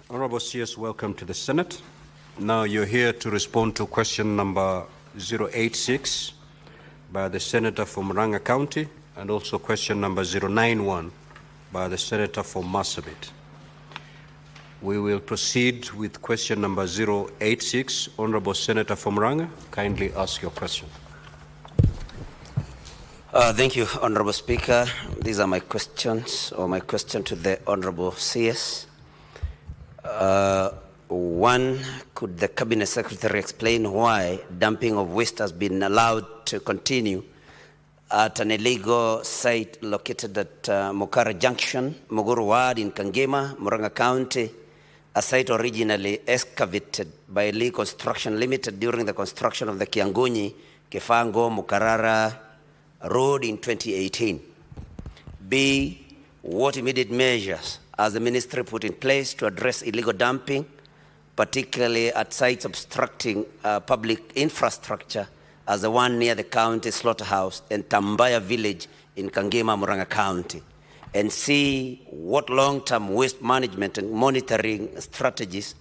Honorable CS, welcome to the Senate. Now you're here to respond to question number 086 by the Senator from Murang'a County and also question number 091 by the Senator from Marsabit. We will proceed with question number 086. Honorable Senator from Murang'a, kindly ask your question. Thank you, Honorable Speaker. These are my questions, or my question to the Honorable CS. One, could the Cabinet Secretary explain why dumping of waste has been allowed to continue at an illegal site located at Mukara Junction, Muguru Ward in Kangema, Murang'a County, a site originally excavated by Lee Construction Limited during the construction of the Kiangunyi, Kefango, Mukarara Road in 2018. B, what immediate measures has the ministry put in place to address illegal dumping, particularly at sites obstructing public infrastructure, as the one near the county slaughterhouse and Tambaya village in Kangema, Murang'a County? And C, what long-term waste management and monitoring strategies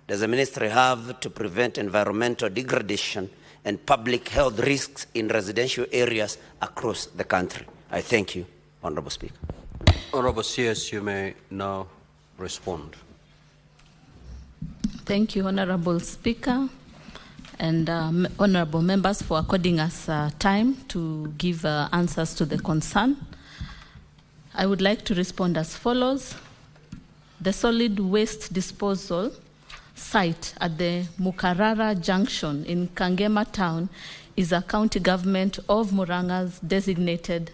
does the ministry have to prevent environmental degradation and public health risks in residential areas across the country? I thank you, Honorable Speaker. Honorable CS, you may now respond. Thank you, Honorable Speaker, and honorable members for according us time to give answers to the concern. I would like to respond as follows. The solid waste disposal site at the Mukarara Junction in Kangema town is a county government of Murang'a's designated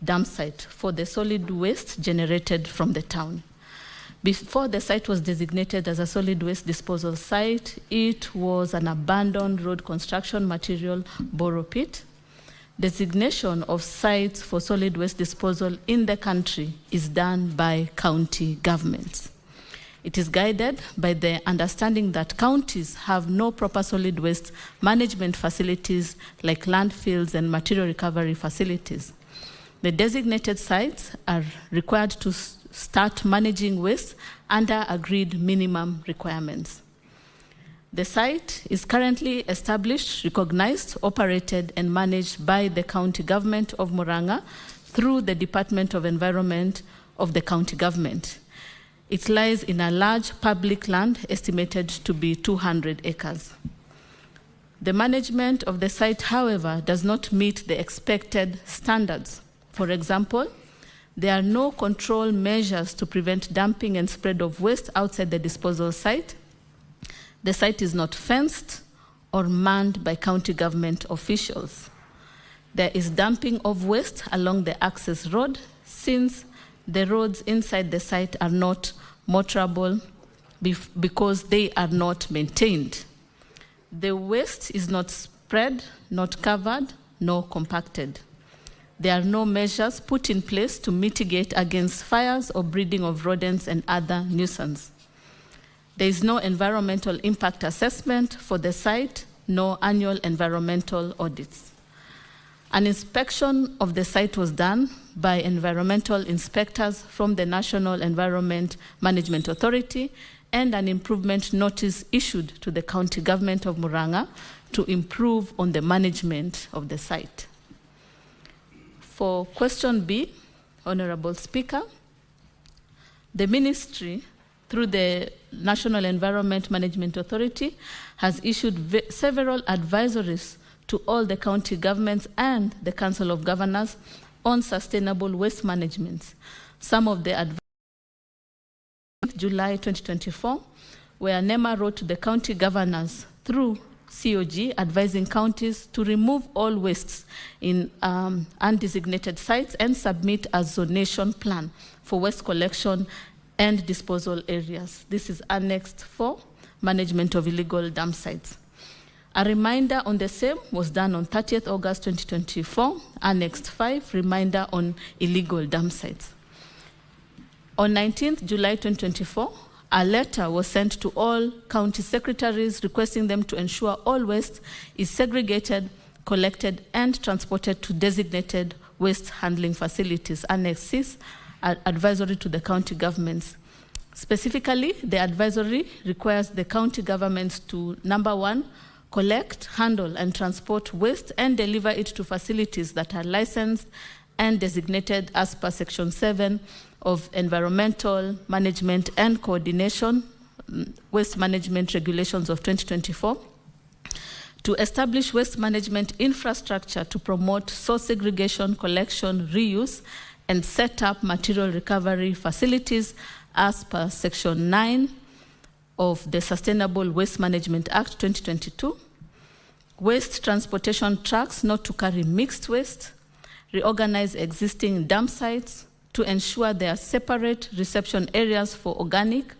dump site for the solid waste generated from the town. Before the site was designated as a solid waste disposal site, it was an abandoned road construction material borrow pit. Designation of sites for solid waste disposal in the country is done by county governments. It is guided by the understanding that counties have no proper solid waste management facilities like landfills and material recovery facilities. The designated sites are required to start managing waste under agreed minimum requirements. The site is currently established, recognized, operated, and managed by the county government of Murang'a through the Department of Environment of the county government. It lies in a large public land estimated to be 200 acres. The management of the site, however, does not meet the expected standards. For example, there are no control measures to prevent dumping and spread of waste outside the disposal site. The site is not fenced or manned by county government officials. There is dumping of waste along the access road since the roads inside the site are not motorable because they are not maintained. The waste is not spread, not covered, nor compacted. There are no measures put in place to mitigate against fires or breeding of rodents and other nuisances. There is no environmental impact assessment for the site, no annual environmental audits. An inspection of the site was done by environmental inspectors from the National Environment Management Authority, and an improvement notice issued to the county government of Murang'a to improve on the management of the site. For question B, Honorable Speaker, the ministry, through the National Environment Management Authority, has issued several advisories to all the county governments and the Council of Governors on sustainable waste management. Some of the advisories July 2024, where NEMA wrote to the county governors through COG advising counties to remove all wastes in undesignated sites and submit a zonation plan for waste collection and disposal areas. This is Annex 4, Management of Illegal Dump Sites. A reminder on the same was done on 30th August 2024, Annex 5, Reminder on Illegal Dump Sites. On 19th July 2024, a letter was sent to all county secretaries requesting them to ensure all waste is segregated, collected, and transported to designated waste handling facilities, Annex 6, advisory to the county governments. Specifically, the advisory requires the county governments to, number one, collect, handle, and transport waste and deliver it to facilities that are licensed and designated as per Section 7 of Environmental Management and Coordination, Waste Management Regulations of 2024, to establish waste management infrastructure to promote source segregation, collection, reuse, and set up material recovery facilities as per Section 9 of the Sustainable Waste Management Act 2022, waste transportation trucks not to carry mixed waste, reorganize existing dump sites to ensure there are separate reception areas for organic,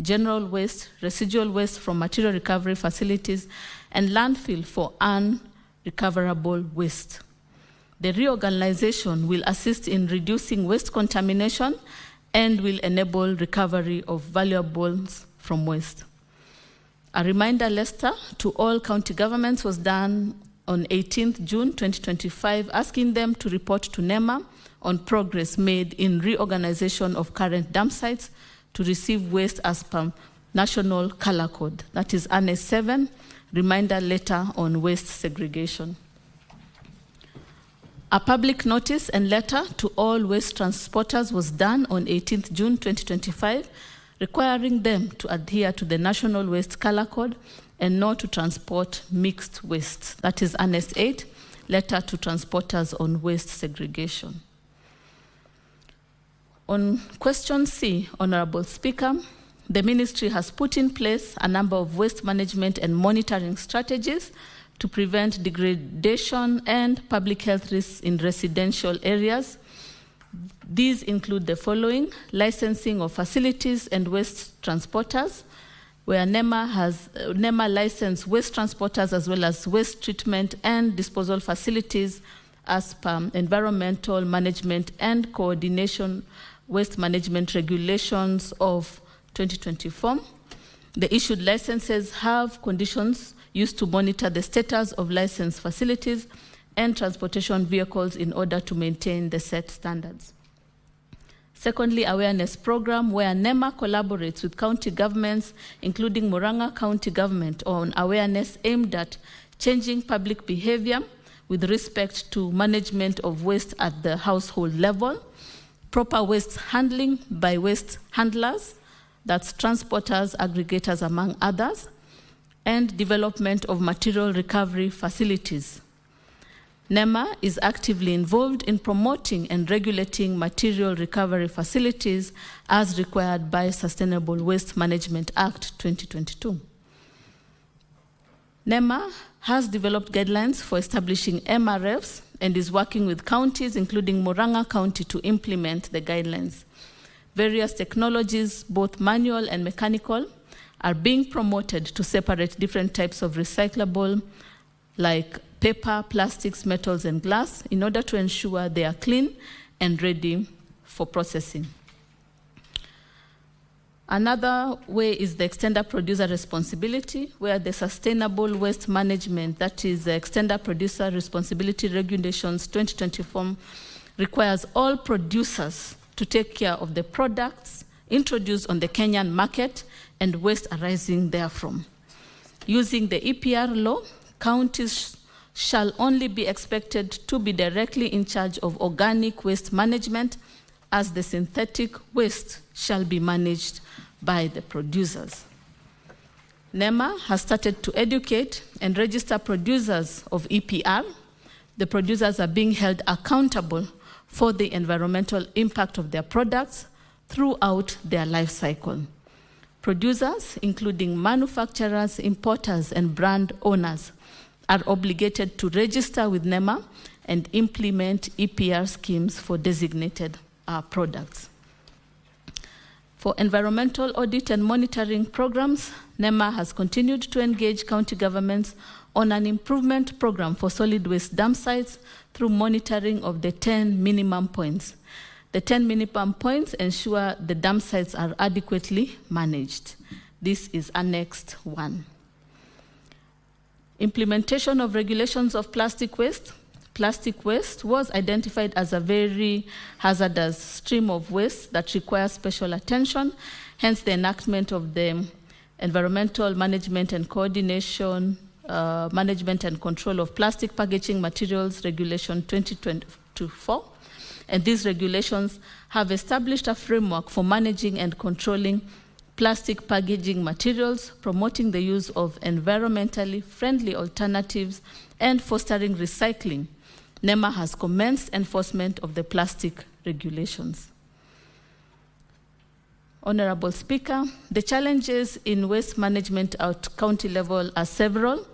general waste, residual waste from material recovery facilities, and landfill for unrecoverable waste. The reorganization will assist in reducing waste contamination and will enable recovery of valuables from waste. A reminder letter to all county governments was done on 18th June 2025, asking them to report to NEMA on progress made in reorganization of current dump sites to receive waste as per National Color Code. That is Annex 7, reminder letter on waste segregation. A public notice and letter to all waste transporters was done on 18th June 2025, requiring them to adhere to the National Waste Color Code and not to transport mixed waste. That is Annex 8, letter to transporters on waste segregation. On question C, Honorable Speaker, the ministry has put in place a number of waste management and monitoring strategies to prevent degradation and public health risks in residential areas. These include the following: licensing of facilities and waste transporters, where NEMA licensed waste transporters as well as waste treatment and disposal facilities as per Environmental Management and Coordination Waste Management Regulations of 2024. The issued licenses have conditions used to monitor the status of licensed facilities and transportation vehicles in order to maintain the set standards. Secondly, awareness program, where NEMA collaborates with county governments, including Murang'a County Government, on awareness aimed at changing public behavior with respect to management of waste at the household level, proper waste handling by waste handlers, that's transporters, aggregators, among others, and development of material recovery facilities. NEMA is actively involved in promoting and regulating material recovery facilities as required by Sustainable Waste Management Act 2022. NEMA has developed guidelines for establishing MRFs and is working with counties, including Murang'a County, to implement the guidelines. Various technologies, both manual and mechanical, are being promoted to separate different types of recyclable, like paper, plastics, metals, and glass, in order to ensure they are clean and ready for processing. Another way is the extender producer responsibility, where the Sustainable Waste Management, that is the Extender Producer Responsibility Regulations 2024, requires all producers to take care of the products introduced on the Kenyan market and waste arising therefrom. Using the EPR law, counties shall only be expected to be directly in charge of organic waste management, as the synthetic waste shall be managed by the producers. NEMA has started to educate and register producers of EPR. The producers are being held accountable for the environmental impact of their products throughout their life cycle. Producers, including manufacturers, importers, and brand owners, are obligated to register with NEMA and implement EPR schemes for designated products. For environmental audit and monitoring programs, NEMA has continued to engage county governments on an improvement program for solid waste dump sites through monitoring of the 10 minimum points. The 10 minimum points ensure the dump sites are adequately managed. This is Annex 1. Implementation of regulations of plastic waste. plastic waste was identified as a very hazardous stream of waste that requires special attention, hence the enactment of the Environmental Management and Coordination, Management and Control of Plastic Packaging Materials Regulation 2024. And these regulations have established a framework for managing and controlling plastic packaging materials, promoting the use of environmentally friendly alternatives, and fostering recycling. NEMA has commenced enforcement of the plastic regulations. Honorable Speaker, the challenges in waste management at county level are several.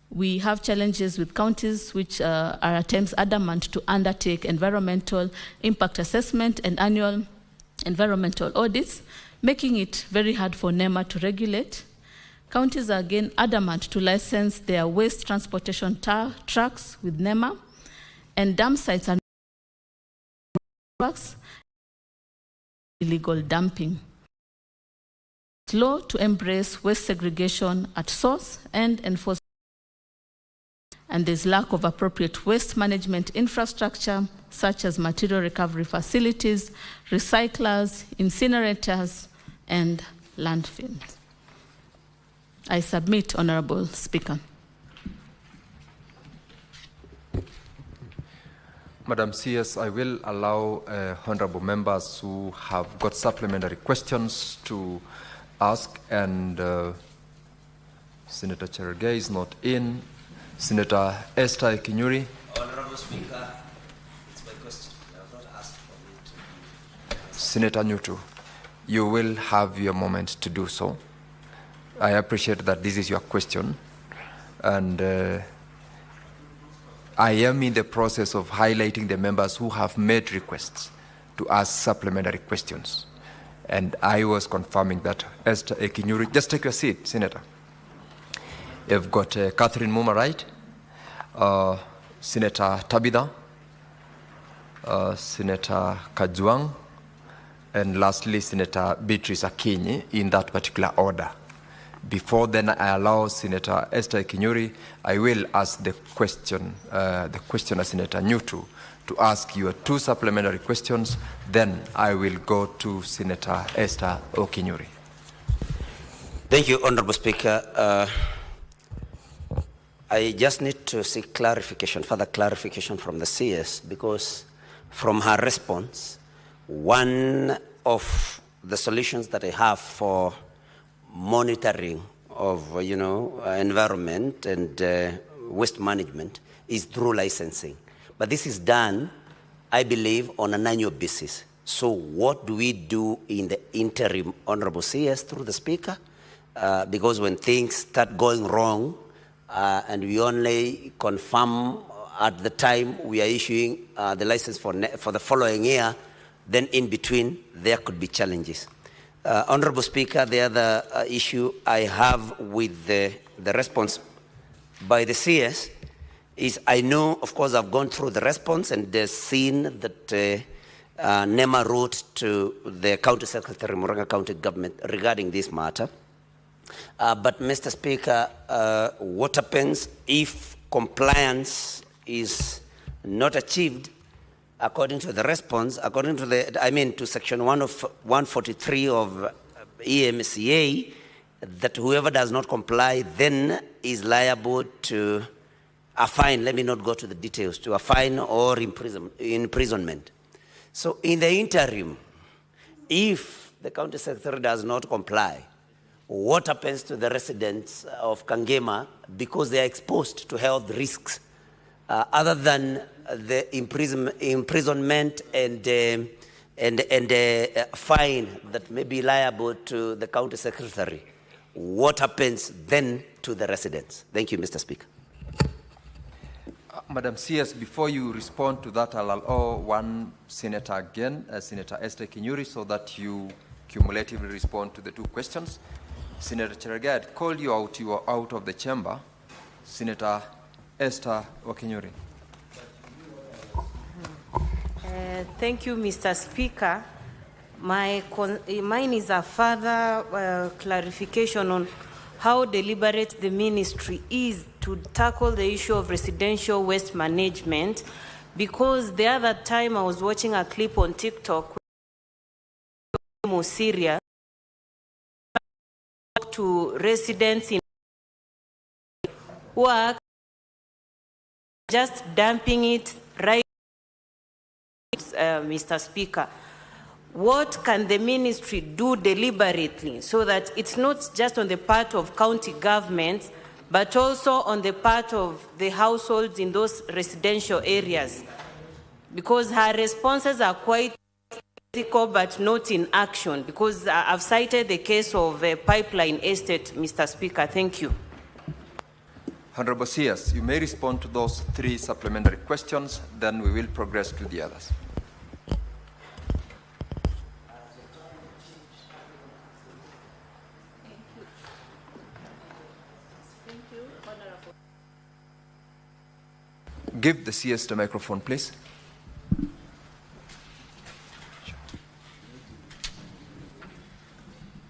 We have challenges with counties which are at times adamant to undertake environmental impact assessment and annual environmental audits, making it very hard for NEMA to regulate. Counties are again adamant to license their waste transportation trucks with NEMA, and dump sites are illegal dumping. Slow to embrace waste segregation at source and enforce, and there's lack of appropriate waste management infrastructure, such as material recovery facilities, recyclers, incinerators, and landfills. I submit, Honorable Speaker. Madam CS, I will allow honorable members who have got supplementary questions to ask, and Senator Cherargei is not in. Senator Esther Kinyuri. Honorable Speaker, it's my question. You have not asked for me to. Senator Nyutu, you will have your moment to do so. I appreciate that this is your question, and I am in the process of highlighting the members who have made requests to ask supplementary questions. And I was confirming that Esther Ekinyuri, just take your seat, Senator. You've got Catherine Muma, right? Senator Tabitha, Senator Kajwang, and lastly, Senator Beatrice Akinyi, in that particular order. Before then I allow Senator Esther Kinyuri, I will ask the questioner, Senator Nyutu, to ask you 2 supplementary questions. Then I will go to Senator Esther Okinyuri. Thank you, Honorable Speaker. I just need to seek clarification, further clarification from the CS, because from her response, one of the solutions that I have for monitoring of environment and waste management is through licensing. But this is done, I believe, on an annual basis. So what do we do in the interim, Honorable CS, through the Speaker? Because when things start going wrong, and we only confirm at the time we are issuing the license for the following year, then in between there could be challenges. Honorable Speaker, the other issue I have with the response by the CS is, I know, of course, I've gone through the response and seen that NEMA wrote to the County Secretary, Murang'a County Government, regarding this matter. But Mr. Speaker, what happens if compliance is not achieved according to the response, according to to section 143 of EMCA, that whoever does not comply then is liable to a fine, let me not go to the details, to a fine or imprisonment. So in the interim, if the County Secretary does not comply, what happens to the residents of Kangema, because they are exposed to health risks, other than the imprisonment and fine that may be liable to the County Secretary? What happens then to the residents? Thank you, Mr. Speaker. Madam CS, before you respond to that, I'll allow one senator again, Senator Esther Kinyuri, so that you cumulatively respond to the 2 questions. Senator Cherargei, I'd called you out. You are out of the chamber. Senator Esther Okinyuri. Thank you, Mr. Speaker. Mine is a further clarification on how deliberate the ministry is to tackle the issue of residential waste management, because the other time I was watching a clip on TikTok more serious to residents in who are just dumping it right, Mr. Speaker. What can the ministry do deliberately so that it's not just on the part of county governments, but also on the part of the households in those residential areas? Because her responses are quite critical, but not in action, because I've cited the case of a pipeline estate, Mr. Speaker. Thank you. Honorable CS, you may respond to those 3 supplementary questions, then we will progress to the others. Give the CS the microphone, please.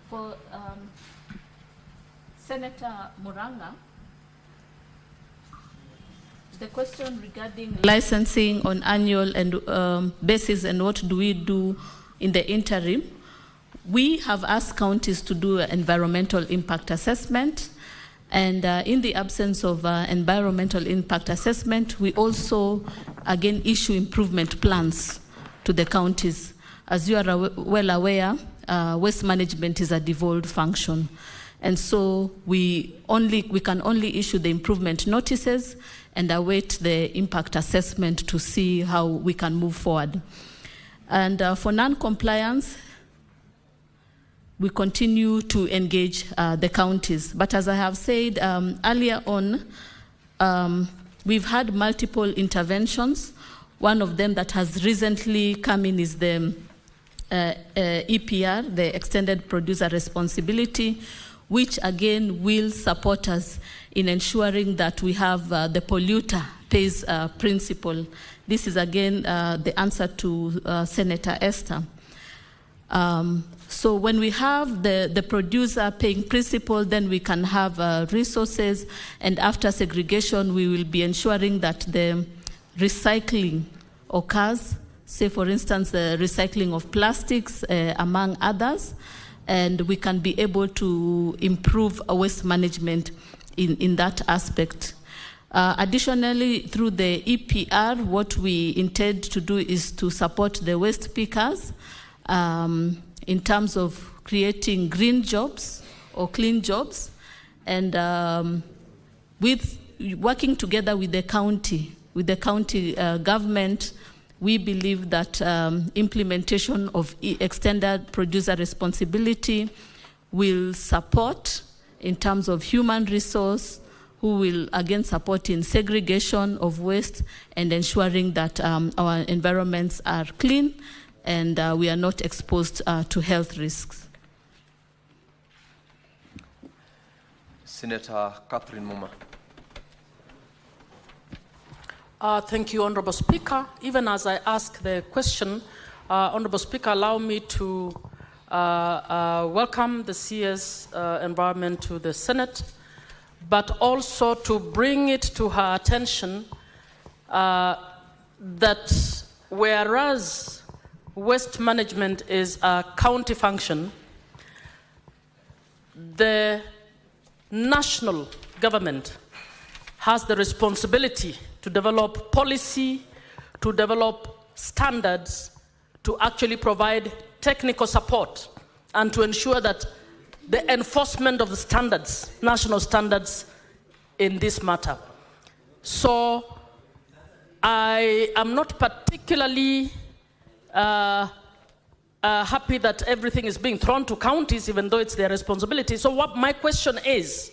For Senator Muranga, the question regarding licensing on annual and basis and what do we do in the interim, we have asked counties to do an environmental impact assessment. And in the absence of environmental impact assessment, we also, again, issue improvement plans to the counties. As you are well aware, waste management is a devolved function. And so we can only issue the improvement notices and await the impact assessment to see how we can move forward. And for non-compliance, we continue to engage the counties. But as I have said earlier on, we've had multiple interventions. One of them that has recently come in is the EPR, the Extended Producer Responsibility, which again will support us in ensuring that we have the polluter pays principle. This is again the answer to Senator Esther. So when we have the producer paying principle, then we can have resources, and after segregation, we will be ensuring that the recycling occurs, say for instance, the recycling of plastics, among others, and we can be able to improve waste management in that aspect. Additionally, through the EPR, what we intend to do is to support the waste pickers, in terms of creating green jobs or clean jobs, and with working together with the county government, we believe that implementation of extended producer responsibility will support in terms of human resource, who will again support in segregation of waste and ensuring that our environments are clean and we are not exposed to health risks. Senator Catherine Muma. Thank you, Honorable Speaker. Even as I ask the question, Honorable Speaker, allow me to welcome the CS environment to the Senate, but also to bring it to her attention that whereas waste management is a county function, the national government has the responsibility to develop policy, to develop standards, to actually provide technical support, and to ensure that the enforcement of the standards, national standards in this matter. So I am not particularly happy that everything is being thrown to counties, even though it's their responsibility. So what my question is,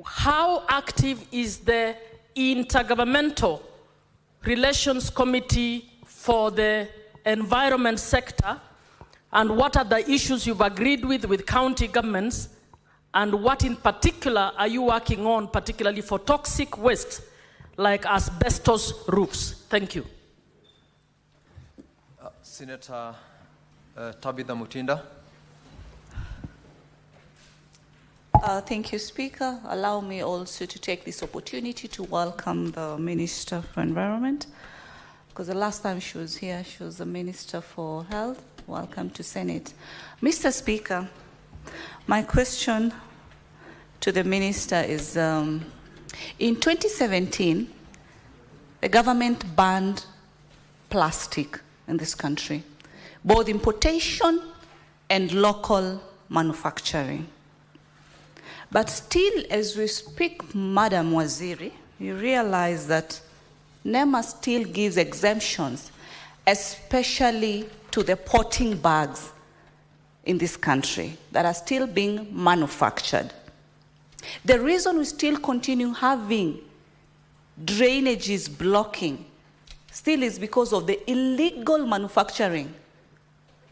how active is the Intergovernmental Relations Committee for the environment sector, and what are the issues you've agreed with county governments, and what in particular are you working on, particularly for toxic waste like asbestos roofs? Thank you. Senator Tabitha Mutinda. Thank you, Speaker. Allow me also to take this opportunity to welcome the Minister for Environment, because the last time she was here, she was the Minister for Health. Welcome to Senate. Mr. Speaker, my question to the Minister is, in 2017, the government banned plastic in this country, both importation and local manufacturing. But still, as we speak, Madam Waziri, you realize that NEMA still gives exemptions, especially to the potting bags in this country that are still being manufactured. The reason we still continue having drainages blocking still is because of the illegal manufacturing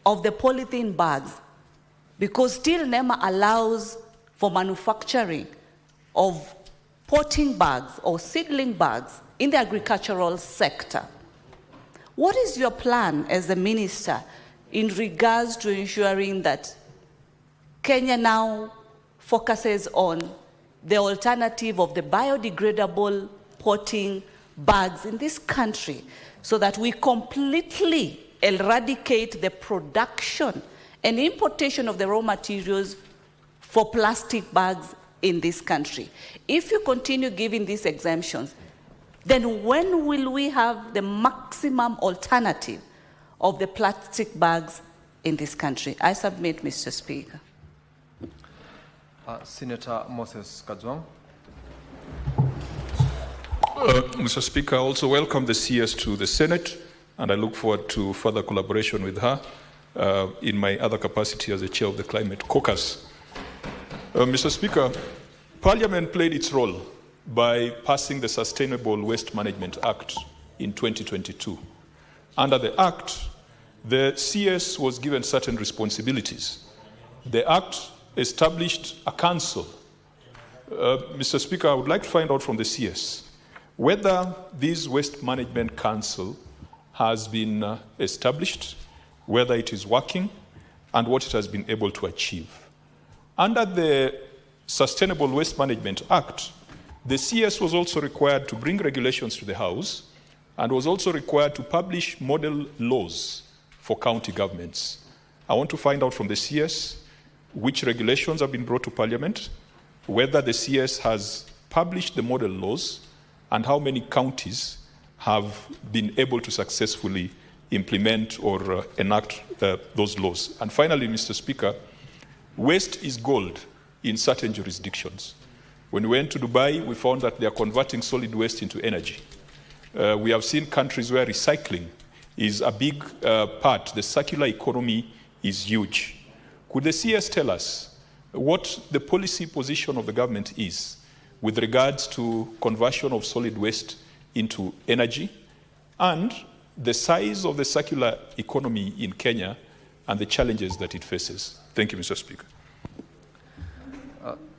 of the polythene bags, because still NEMA allows for manufacturing of potting bags or seedling bags in the agricultural sector. What is your plan as a minister in regards to ensuring that Kenya now focuses on the alternative of the biodegradable potting bags in this country, so that we completely eradicate the production and importation of the raw materials for plastic bags in this country? If you continue giving these exemptions, then when will we have the maximum alternative of the plastic bags in this country? I submit, Mr. Speaker. Senator Moses Kajwang. Mr. Speaker, I also welcome the CS to the Senate, and I look forward to further collaboration with her in my other capacity as the chair of the Climate Caucus. Mr. Speaker, Parliament played its role by passing the Sustainable Waste Management Act in 2022. Under the Act, the CS was given certain responsibilities. The Act established a council. Mr. Speaker, I would like to find out from the CS whether this Waste Management Council has been established, whether it is working, and what it has been able to achieve. Under the Sustainable Waste Management Act, the CS was also required to bring regulations to the House and was also required to publish model laws for county governments. I want to find out from the CS which regulations have been brought to Parliament, whether the CS has published the model laws, and how many counties have been able to successfully implement or enact those laws. And finally, Mr. Speaker, waste is gold in certain jurisdictions. When we went to Dubai, we found that they are converting solid waste into energy. We have seen countries where recycling is a big part. The circular economy is huge. Could the CS tell us what the policy position of the government is with regards to conversion of solid waste into energy, and the size of the circular economy in Kenya and the challenges that it faces? Thank you, Mr. Speaker.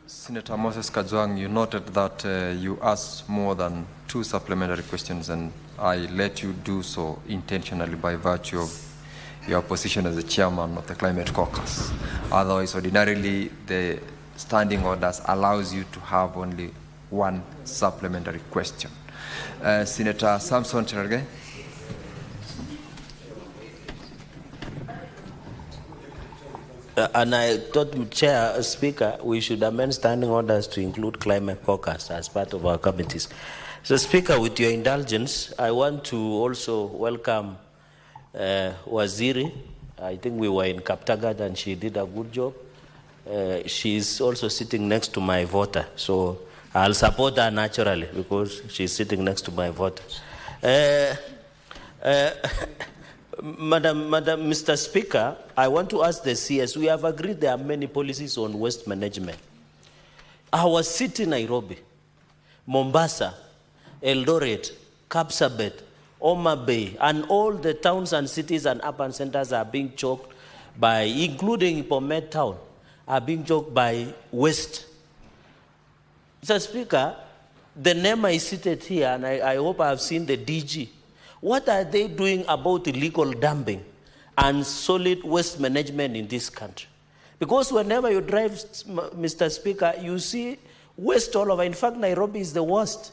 Senator Moses Kajwang, you noted that you asked more than 2 supplementary questions, and I let you do so intentionally by virtue of your position as the chairman of the Climate Caucus. Otherwise, ordinarily, the standing orders allows you to have only 1 supplementary question. Senator Samson Cherargei. And I thought, Speaker, we should amend standing orders to include Climate Caucus as part of our committees. So, Speaker, with your indulgence, I want to also welcome Waziri. I think we were in Kaptagat and she did a good job. She's also sitting next to my voter, so I'll support her naturally because she's sitting next to my voter. Mr. Speaker, I want to ask the CS, we have agreed there are many policies on waste management. Our city, Nairobi, Mombasa, Eldoret, Kapsabet, Homa Bay, and all the towns and cities and urban centers are being choked by, including Bomet town, are being choked by waste. Mr. Speaker, the NEMA is seated here, and I hope I have seen the DG. What are they doing about illegal dumping and solid waste management in this country? Because whenever you drive, Mr. Speaker, you see waste all over. In fact, Nairobi is the worst.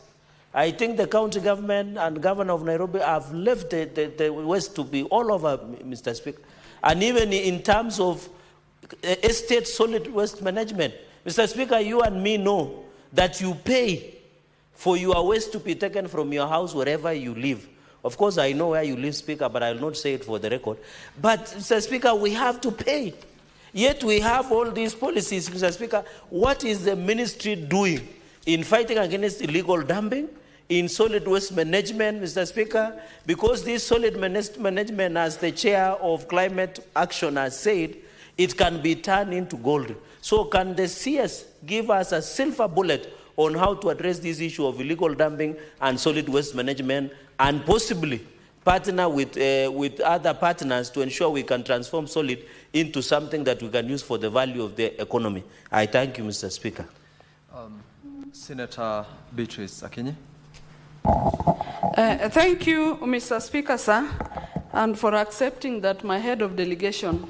I think the county government and governor of Nairobi have left the waste to be all over, Mr. Speaker. And even in terms of estate solid waste management, Mr. Speaker, you and me know that you pay for your waste to be taken from your house wherever you live. Of course, I know where you live, Speaker, but I will not say it for the record. But, Mr. Speaker, we have to pay. Yet we have all these policies, Mr. Speaker. What is the ministry doing in fighting against illegal dumping, in solid waste management, Mr. Speaker? Because this solid management, as the chair of climate action has said, it can be turned into gold. So can the CS give us a silver bullet on how to address this issue of illegal dumping and solid waste management, and possibly partner with other partners to ensure we can transform solid into something that we can use for the value of the economy? I thank you, Mr. Speaker. Senator Beatrice Akinyi. Thank you, Mr. Speaker, sir, and for accepting that my head of delegation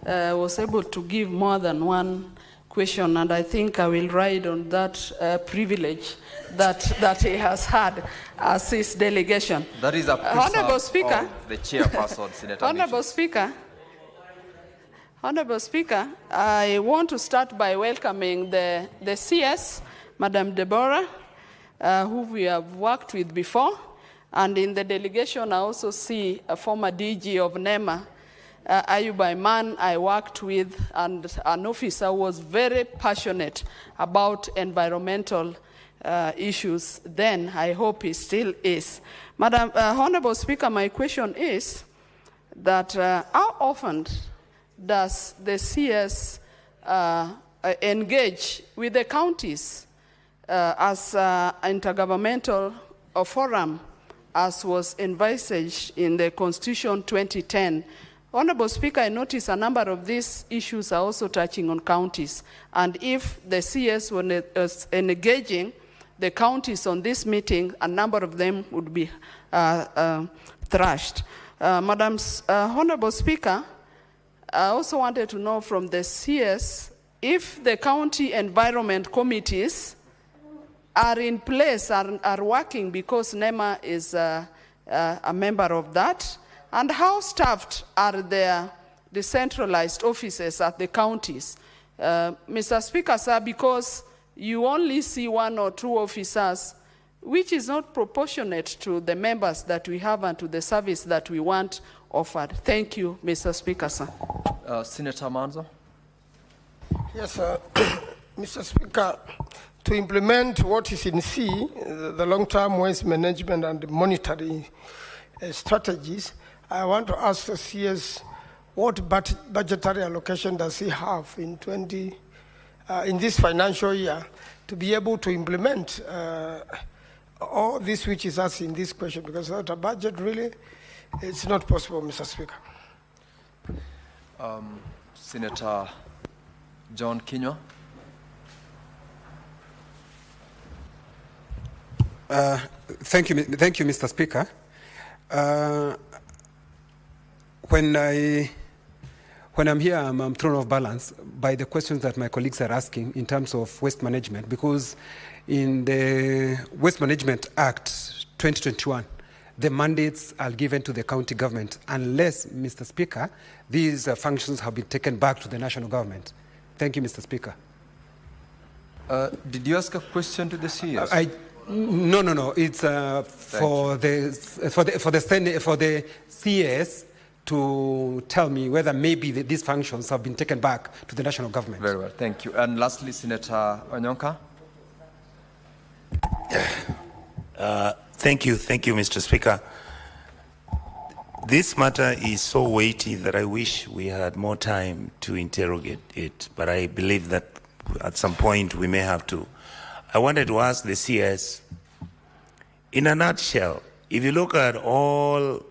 was able to give more than one question, and I think I will ride on that privilege that he has had as his delegation. That is a Honorable Speaker, of the chairperson, Senator Honorable Speaker, Honorable Speaker, I want to start by welcoming the CS, Madam Deborah, who we have worked with before, and in the delegation I also see a former DG of NEMA, Ayub Aiman, I worked with, and an officer was very passionate about environmental issues then. I hope he still is. Madam Honorable Speaker, my question is that how often does the CS engage with the counties as intergovernmental forum, as was envisaged in the Constitution 2010? Honorable Speaker, I notice a number of these issues are also touching on counties. And if the CS was engaging the counties on this meeting, a number of them would be thrashed. Honorable Speaker, I also wanted to know from the CS if the county environment committees are in place, are working, because NEMA is a member of that. And how staffed are their decentralized offices at the counties? Mr. Speaker, sir, because you only see one or two officers, which is not proportionate to the members that we have and to the service that we want offered. Thank you, Mr. Speaker, sir. Senator Manzo. Yes, sir. Mr. Speaker, to implement what is in C, the long-term waste management and monitoring strategies, I want to ask the CS what budgetary allocation does he have in this financial year to be able to implement all this which is asked in this question, because without a budget, really, it's not possible, Mr. Speaker. Senator John Kinywa. Thank you, Mr. Speaker. When I'm here, I'm thrown off balance by the questions that my colleagues are asking in terms of waste management, because in the Waste Management Act 2021, the mandates are given to the county government unless, Mr. Speaker, these functions have been taken back to the national government. Thank you, Mr. Speaker. Did you ask a question to the CS? No. It's for the CS to tell me whether maybe these functions have been taken back to the national government. Very well, thank you. And lastly, Senator Onyonka. Thank you, Mr. Speaker. This matter is so weighty that I wish we had more time to interrogate it, but I believe that at some point we may have to. I wanted to ask the CS, in a nutshell, if you look at all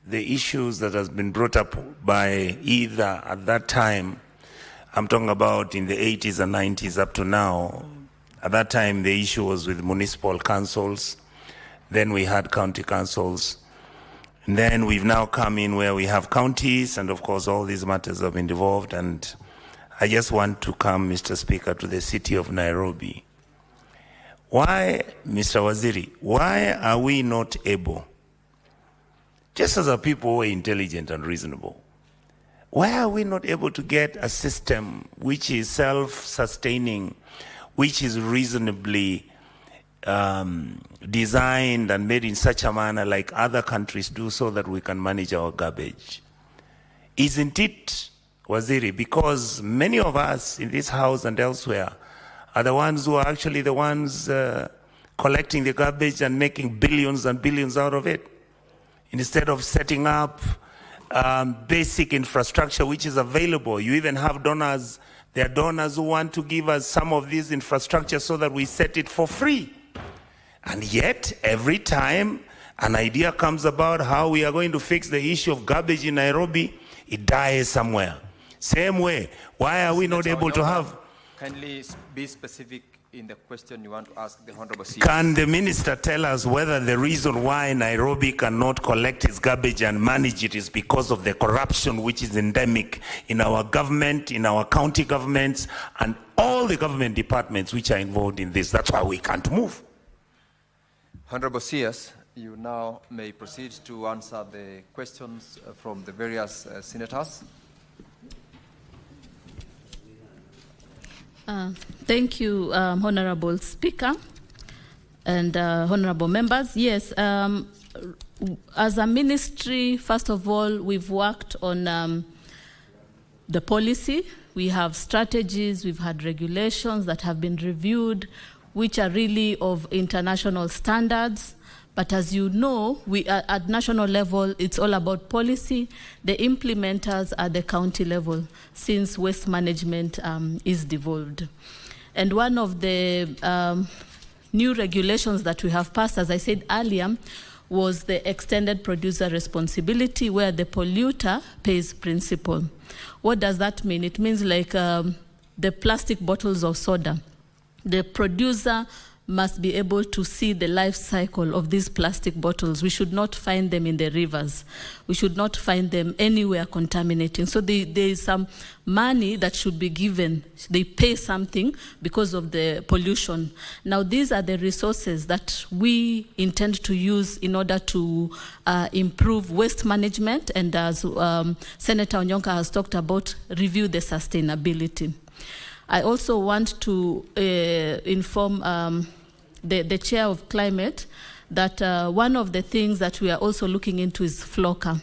the issues that has been brought up by either at that time, I'm talking about in the 80s and 90s up to now. At that time, the issue was with municipal councils. Then we had county councils. And then we've now come in where we have counties, and of course all these matters have been devolved, and I just want to come, Mr. Speaker, to the city of Nairobi. Why, Mr. Waziri, why are we not able, just as a people who are intelligent and reasonable, why are we not able to get a system which is self-sustaining, which is reasonably designed and made in such a manner like other countries do, so that we can manage our garbage? Isn't it, Waziri, because many of us in this house and elsewhere are the ones who are actually the ones collecting the garbage and making billions and billions out of it, instead of setting up basic infrastructure which is available? You even have donors. There are donors who want to give us some of this infrastructure so that we set it for free. And yet, every time an idea comes about how we are going to fix the issue of garbage in Nairobi, it dies somewhere. Same way, why are we not able to have... Kindly be specific in the question you want to ask the Honorable CS. Can the minister tell us whether the reason why Nairobi cannot collect its garbage and manage it is because of the corruption which is endemic in our government, in our county governments, and all the government departments which are involved in this? That's why we can't move. Honorable CS, you now may proceed to answer the questions from the various senators. Thank you, Honorable Speaker and honorable members. Yes, as a ministry, first of all, we've worked on the policy. We have strategies, we've had regulations that have been reviewed, which are really of international standards. But as you know, we at national level, it's all about policy. The implementers are the county level, since waste management is devolved. And one of the new regulations that we have passed, as I said earlier, was the extended producer responsibility, where the polluter pays principle. What does that mean? It means like the plastic bottles of soda. The producer must be able to see the life cycle of these plastic bottles. We should not find them in the rivers. We should not find them anywhere contaminating. So there is some money that should be given. They pay something because of the pollution. Now, these are the resources that we intend to use in order to improve waste management, and as Senator Onyonka has talked about, review the sustainability. I also want to inform the Chair of Climate that one of the things that we are also looking into is FLOCA,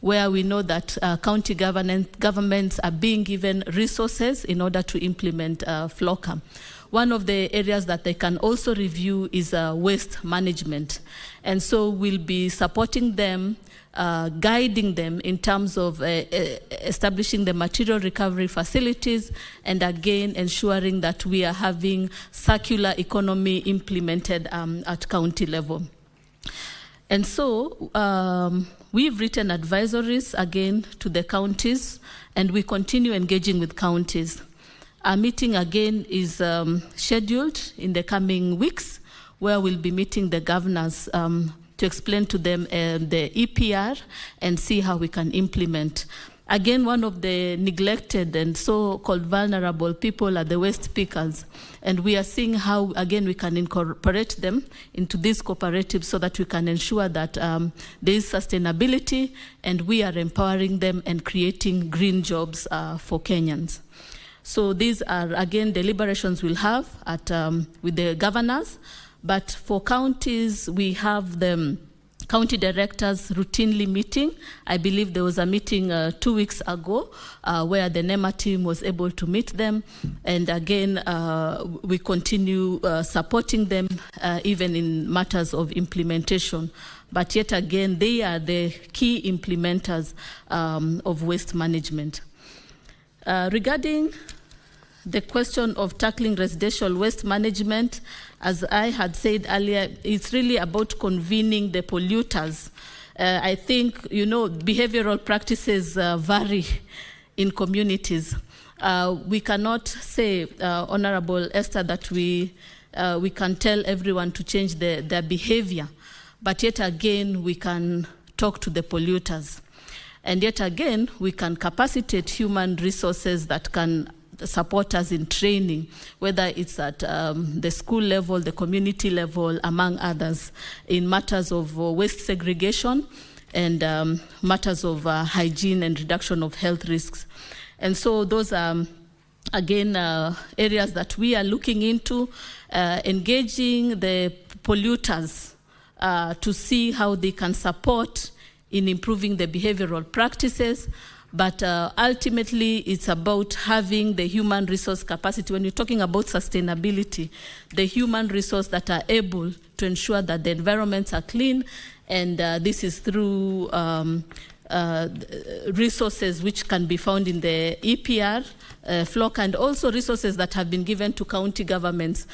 where we know that county governments are being given resources in order to implement FLOCA. One of the areas that they can also review is waste management. And so we'll be supporting them, guiding them in terms of establishing the material recovery facilities, and again ensuring that we are having circular economy implemented at county level. And so we've written advisories again to the counties, and we continue engaging with counties. Our meeting again is scheduled in the coming weeks, where we'll be meeting the governors to explain to them the EPR and see how we can implement. Again, one of the neglected and so-called vulnerable people are the waste pickers. And we are seeing how, again, we can incorporate them into these cooperatives so that we can ensure that there is sustainability, and we are empowering them and creating green jobs for Kenyans. So these are, again, deliberations we'll have at, with the governors. But for counties, we have the county directors routinely meeting. I believe there was a meeting 2 weeks ago where the NEMA team was able to meet them. And again, we continue supporting them even in matters of implementation. But yet again, they are the key implementers of waste management. Regarding the question of tackling residential waste management, as I had said earlier, it's really about convening the polluters. I think, you know, behavioral practices vary in communities. We cannot say, Honorable Esther, that we can tell everyone to change their behavior, but yet again, we can talk to the polluters. And yet again, we can capacitate human resources that can support us in training, whether it's at the school level, the community level, among others, in matters of waste segregation and matters of hygiene and reduction of health risks. And so those are, again, areas that we are looking into, engaging the polluters to see how they can support in improving the behavioral practices. But ultimately, it's about having the human resource capacity. When you're talking about sustainability, the human resource that are able to ensure that the environments are clean, and this is through resources which can be found in the EPR, FLOC, and also resources that have been given to county governments.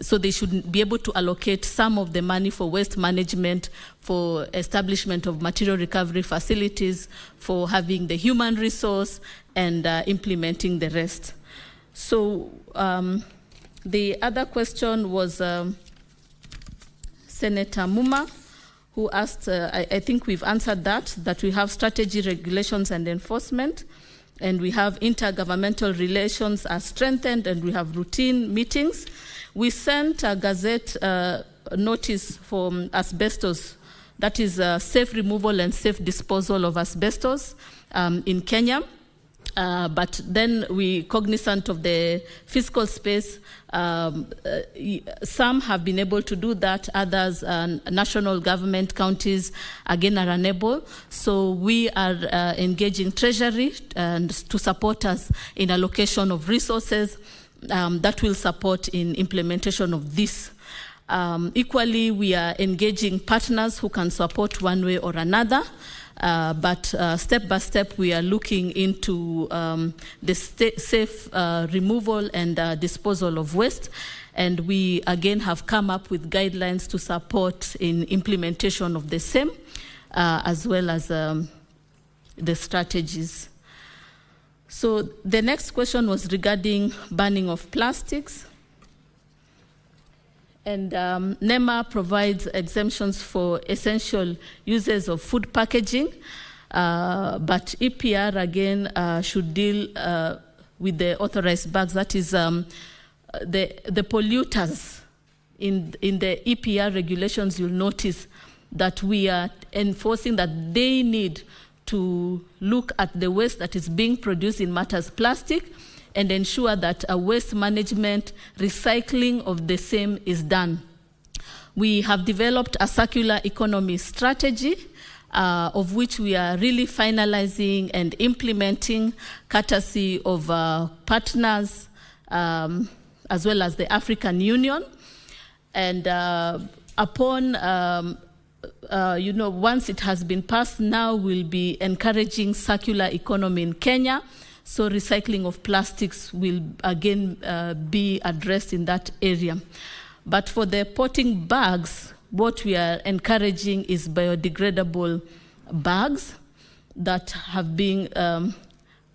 So they should be able to allocate some of the money for waste management, for establishment of material recovery facilities, for having the human resource, and implementing the rest. So the other question was Senator Muma, who asked, I think we've answered that we have strategy, regulations, and enforcement, and we have intergovernmental relations are strengthened, and we have routine meetings. We sent a Gazette notice for asbestos, that is safe removal and safe disposal of asbestos in Kenya. But then we cognizant of the fiscal space, some have been able to do that, others, national government, counties, again, are unable. So we are engaging Treasury and to support us in allocation of resources that will support in implementation of this. Equally, we are engaging partners who can support one way or another. But step by step, we are looking into the safe removal and disposal of waste. And we, again, have come up with guidelines to support in implementation of the same, as well as the strategies. So the next question was regarding banning of plastics. And NEMA provides exemptions for essential uses of food packaging, but EPR, again, should deal with the authorized bags. That is the polluters. In the EPR regulations, you'll notice that we are enforcing that they need to look at the waste that is being produced in matters plastic and ensure that a waste management recycling of the same is done. We have developed a circular economy strategy of which we are really finalizing and implementing courtesy of partners as well as the African Union. And upon once it has been passed, now we'll be encouraging circular economy in Kenya. So recycling of plastics will again be addressed in that area. But for the potting bags, what we are encouraging is biodegradable bags that have been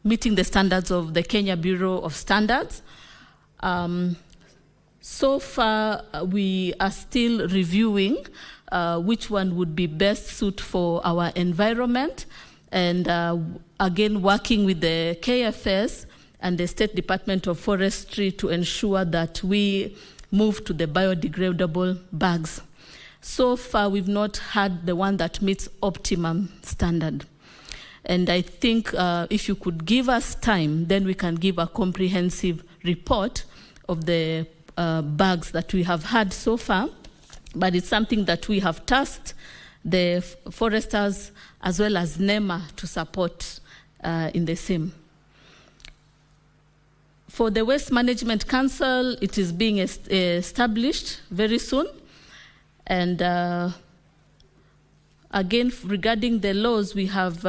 meeting the standards of the Kenya Bureau of Standards. So far, we are still reviewing which one would be best suited for our environment. And again, working with the KFS and the State Department of Forestry to ensure that we move to the biodegradable bags. So far, we've not had the one that meets optimum standard. And I think if you could give us time, then we can give a comprehensive report of the bags that we have had so far. But it's something that we have tasked the foresters as well as NEMA to support in the same. For the Waste Management Council, it is being established very soon. And again, regarding the laws, we have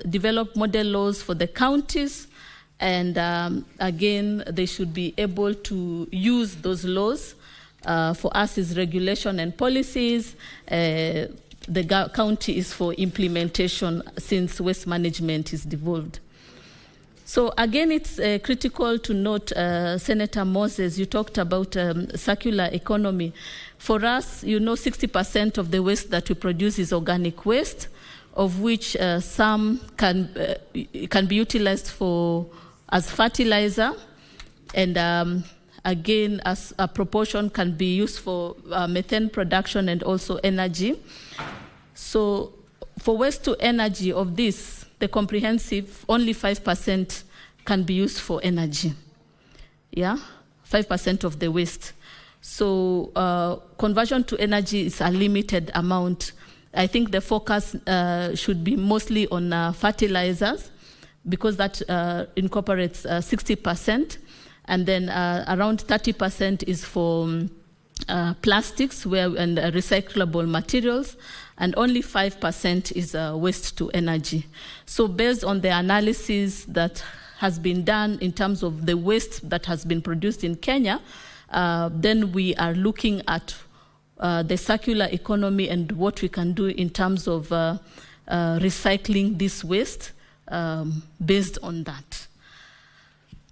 developed model laws for the counties. And again, they should be able to use those laws. For us is regulation and policies. The county is for implementation since waste management is devolved. So again, it's critical to note, Senator Moses, you talked about circular economy. For us, 60% of the waste that we produce is organic waste, of which some can be utilized for as fertilizer, and again, as a proportion can be used for methane production and also energy. So for waste to energy of this, the comprehensive, only 5% can be used for energy. Yeah, 5% of the waste. So conversion to energy is a limited amount. I think the focus should be mostly on fertilizers, because that incorporates 60%, and then around 30% is for plastics and recyclable materials, and only 5% is waste to energy. So based on the analysis that has been done in terms of the waste that has been produced in Kenya, then we are looking at the circular economy and what we can do in terms of recycling this waste based on that.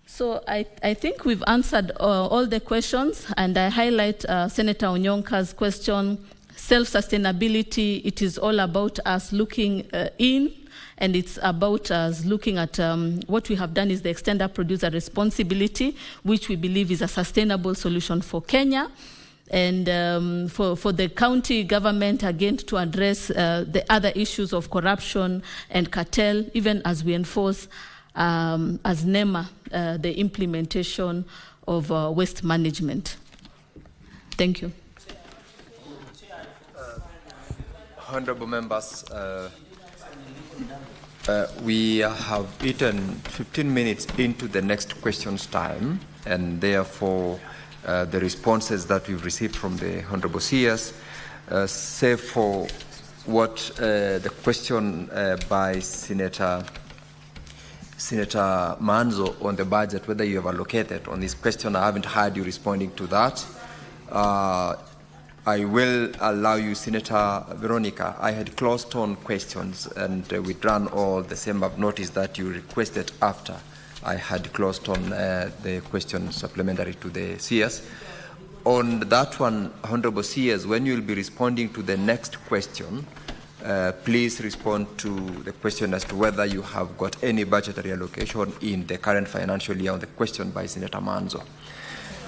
So I think we've answered all the questions, and I highlight Senator Onyonka's question, self-sustainability. It is all about us looking in, and it's about us looking at what we have done is the extended producer responsibility, which we believe is a sustainable solution for Kenya. And for the county government, again, to address the other issues of corruption and cartel, even as we enforce, as NEMA, the implementation of waste management. Thank you. Honorable members, we have eaten 15 minutes into the next questions time, and therefore the responses that we've received from the Honorable CS, save for what the question by Senator Manzo on the budget, whether you have allocated on this question. I haven't heard you responding to that. I will allow you, Senator Veronica. I had closed on questions and withdrawn all the same. I've noticed that you requested after I had closed on the question supplementary to the CS. On that one, Honorable CS, when you will be responding to the next question, please respond to the question as to whether you have got any budgetary allocation in the current financial year on the question by Senator Manzo.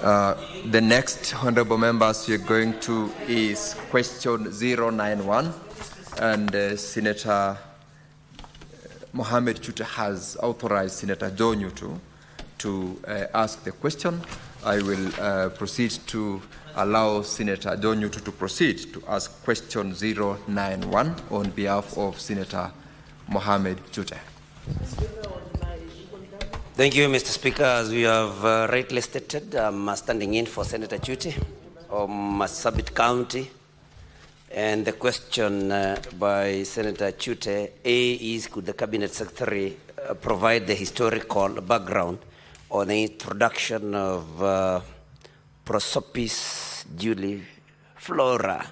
The next, Honorable members, we're going to is question 091, and Senator Mohamed Chute has authorized Senator Joe Nyutu to ask the question. I will proceed to allow Senator Joe Nyutu to proceed to ask question 091 on behalf of Senator Mohamed Chute. Thank you, Mr. Speaker. As we have rightly stated, I'm standing in for Senator Chute of Marsabit County. And the question by Senator Chute, A, is could the Cabinet Secretary provide the historical background on the introduction of Prosopis juliflora,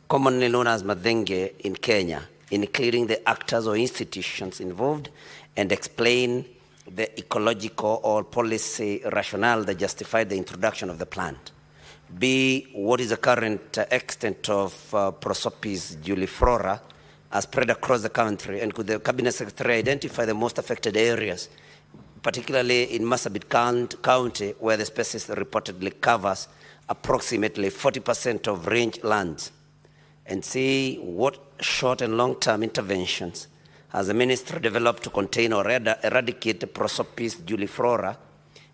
commonly known as Madenge, in Kenya, including the actors or institutions involved, and explain the ecological or policy rationale that justified the introduction of the plant. B, what is the current extent of Prosopis juliflora spread across the country, and could the Cabinet Secretary identify the most affected areas, particularly in Marsabit County, where the species reportedly covers approximately 40% of range lands? And C, what short and long-term interventions has the Ministry developed to contain or eradicate Prosopis juliflora,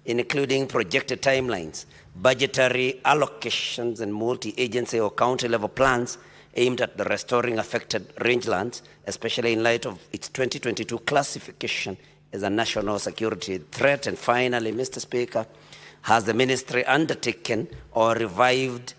including projected timelines, budgetary allocations, and multi-agency or county-level plans aimed at the restoring affected rangelands, especially in light of its 2022 classification as a national security threat? And finally, Mr. Speaker, has the Ministry undertaken or reviewed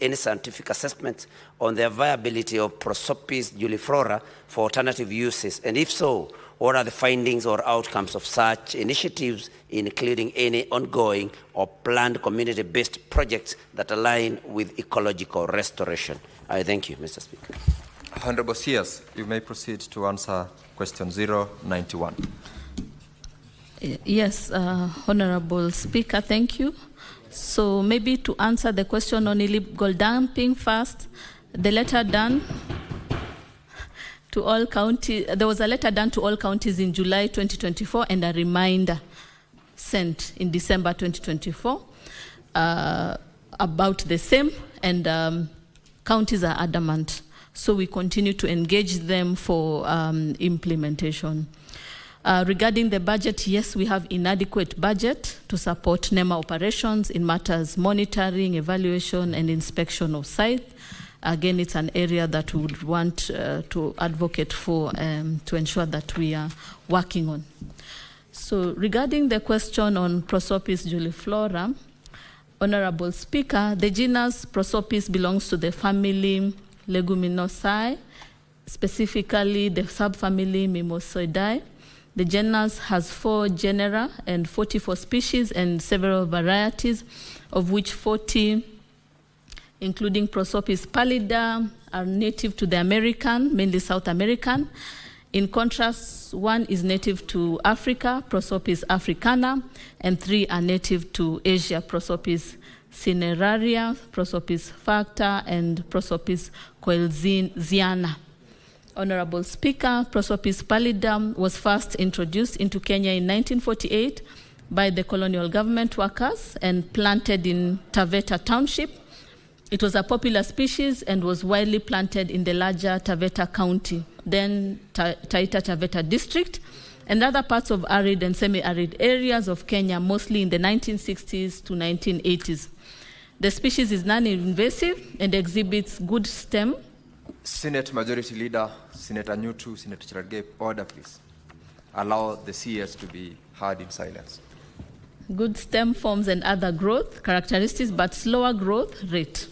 any scientific assessments on the viability of Prosopis juliflora for alternative uses? And if so, what are the findings or outcomes of such initiatives, including any ongoing or planned community-based projects that align with ecological restoration? I thank you, Mr. Speaker. Honorable CS, you may proceed to answer question 091. Yes, Honorable Speaker, thank you. So maybe to answer the question on illegal dumping first, the letter done to all counties. There was a letter done to all counties in July 2024 and a reminder sent in December 2024 about the same, and counties are adamant. So we continue to engage them for implementation. Regarding the budget, yes, we have inadequate budget to support NEMA operations in matters monitoring, evaluation, and inspection of sites. Again, it's an area that we would want to advocate for to ensure that we are working on. So regarding the question on Prosopis juliflora, Honorable Speaker, the genus Prosopis belongs to the family Leguminosae, specifically the subfamily Mimosoidae. The genus has 4 genera and 44 species and several varieties, of which 40, including Prosopis pallida, are native to the American, mainly South American. In contrast, 1 is native to Africa, Prosopis africana, and 3 are native to Asia, Prosopis cineraria, Prosopis facta, and Prosopis coelziana. Honorable Speaker, Prosopis pallida was first introduced into Kenya in 1948 by the colonial government workers and planted in Taveta Township. It was a popular species and was widely planted in the larger Taveta County, then Taita Taveta District, and other parts of arid and semi-arid areas of Kenya, mostly in the 1960s to 1980s. The species is non-invasive and exhibits good stem. Senate Majority Leader, Senator Nyutu, Senator Cherargei, order please. Allow the CS to be heard in silence. Good stem forms and other growth characteristics, but slower growth rate.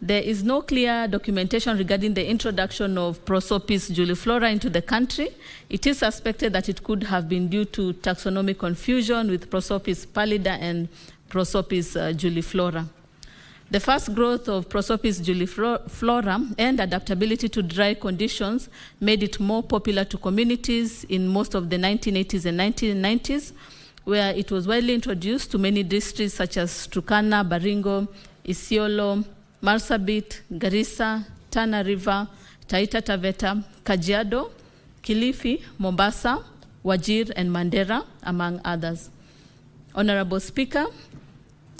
There is no clear documentation regarding the introduction of Prosopis juliflora into the country. It is suspected that it could have been due to taxonomic confusion with Prosopis pallida and Prosopis juliflora. The fast growth of Prosopis juliflora and adaptability to dry conditions made it more popular to communities in most of the 1980s and 1990s, where it was widely introduced to many districts such as Turkana, Baringo, Isiolo, Marsabit, Garissa, Tana River, Taita Taveta, Kajiado, Kilifi, Mombasa, Wajir, and Mandera, among others. Honorable Speaker,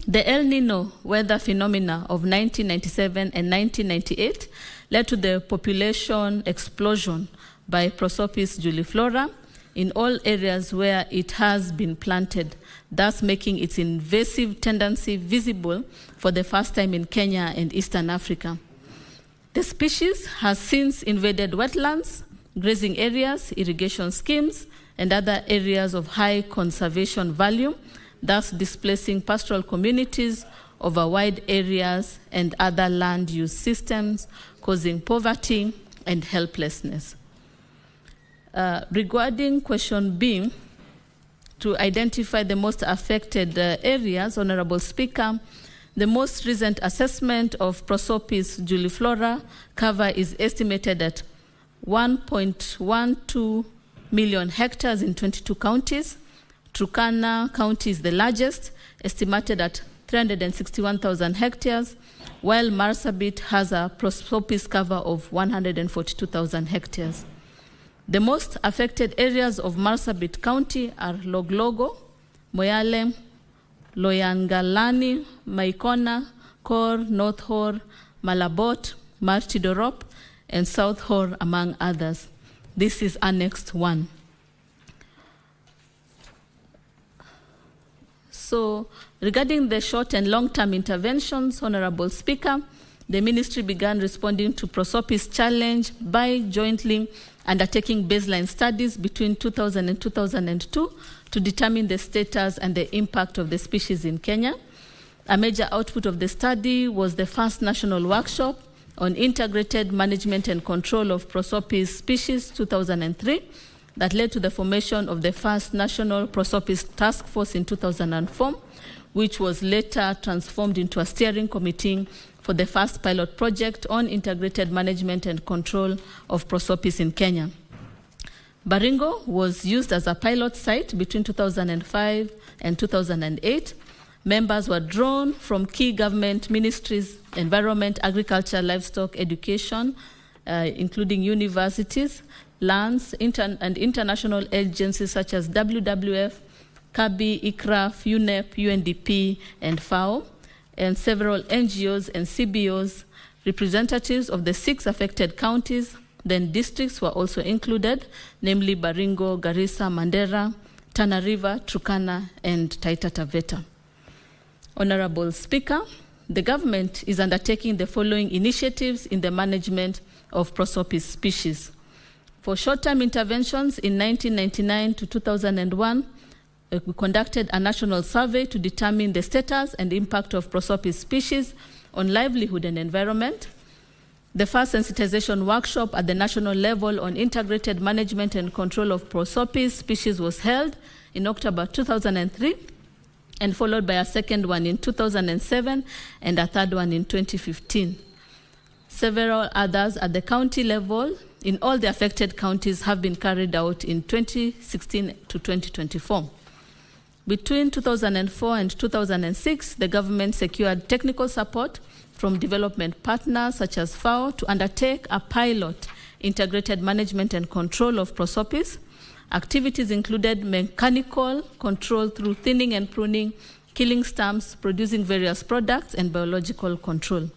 the El Nino weather phenomena of 1997 and 1998 led to the population explosion by Prosopis juliflora in all areas where it has been planted, thus making its invasive tendency visible for the first time in Kenya and Eastern Africa. The species has since invaded wetlands, grazing areas, irrigation schemes, and other areas of high conservation value, thus displacing pastoral communities over wide areas and other land use systems, causing poverty and helplessness. Regarding question B, to identify the most affected areas, Honorable Speaker, the most recent assessment of Prosopis juliflora cover is estimated at 1.12 million hectares in 22 counties. Turkana County is the largest, estimated at 361,000 hectares, while Marsabit has a Prosopis cover of 142,000 hectares. The most affected areas of Marsabit County are Loglogo, Moyale, Loyangalani, Maikona, Kor, North Hor, Malabot, Martidorop, and South Hor, among others. This is Annex 1. So, regarding the short and long-term interventions, Honorable Speaker, the ministry began responding to Prosopis challenge by jointly undertaking baseline studies between 2000 and 2002 to determine the status and the impact of the species in Kenya. A major output of the study was the first national workshop on integrated management and control of Prosopis species 2003 that led to the formation of the first national Prosopis task force in 2004, which was later transformed into a steering committee for the first pilot project on integrated management and control of Prosopis in Kenya. Baringo was used as a pilot site between 2005 and 2008. Members were drawn from key government ministries, environment, agriculture, livestock, education, including universities, lands, and international agencies such as WWF, KABI, ICRAF, UNEP, UNDP, and FAO, and several NGOs and CBOs. Representatives of the 6 affected counties, then districts were also included, namely Baringo, Garissa, Mandera, Tana River, Turkana, and Taita Taveta. Honorable Speaker, the government is undertaking the following initiatives in the management of prosopis species. For short-term interventions in 1999 to 2001, we conducted a national survey to determine the status and impact of prosopis species on livelihood and environment. The first sensitization workshop at the national level on integrated management and control of prosopis species was held in October 2003, and followed by a second one in 2007 and a third one in 2015. Several others at the county level in all the affected counties have been carried out in 2016 to 2024. Between 2004 and 2006, the government secured technical support from development partners such as FAO to undertake a pilot integrated management and control of prosopis. Activities included mechanical control through thinning and pruning, killing stumps, producing various products, and biological control.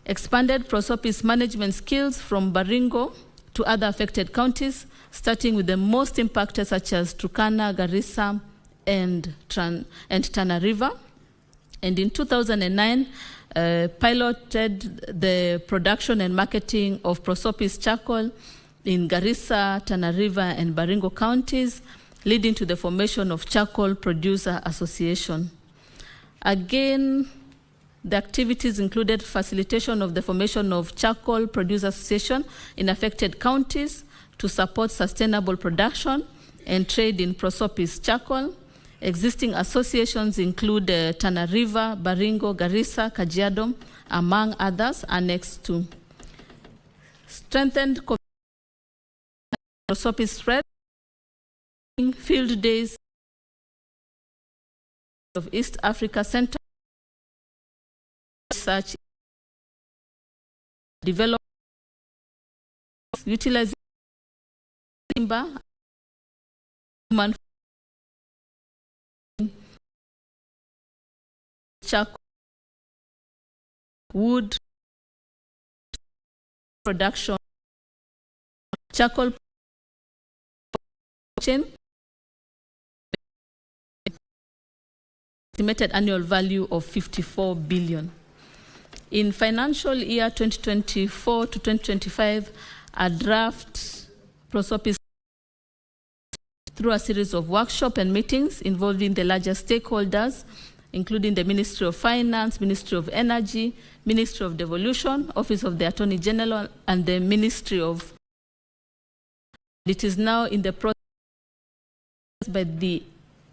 Expanded prosopis management skills from Baringo to other affected counties, starting with the most impacted such as Turkana, Garissa, and Tana River. And in 2009, piloted the production and marketing of prosopis charcoal in Garissa, Tana River, and Baringo counties, leading to the formation of Charcoal Producer Association. Again, the activities included facilitation of the formation of Charcoal Producer Association in affected counties to support sustainable production and trade in prosopis charcoal. Existing associations include Tana River, Baringo, Garissa, Kajiado, among others, annexed to. Strengthened prosopis spread, field days of East Africa Center, research, development, utilizing timber, human charcoal, wood production, charcoal chain, estimated annual value of 54 billion. In financial year 2024 to 2025, a draft prosopis through a series of workshops and meetings involving the larger stakeholders, including the Ministry of Finance, Ministry of Energy, Ministry of Devolution, Office of the Attorney General, and the Ministry of. It is now in the process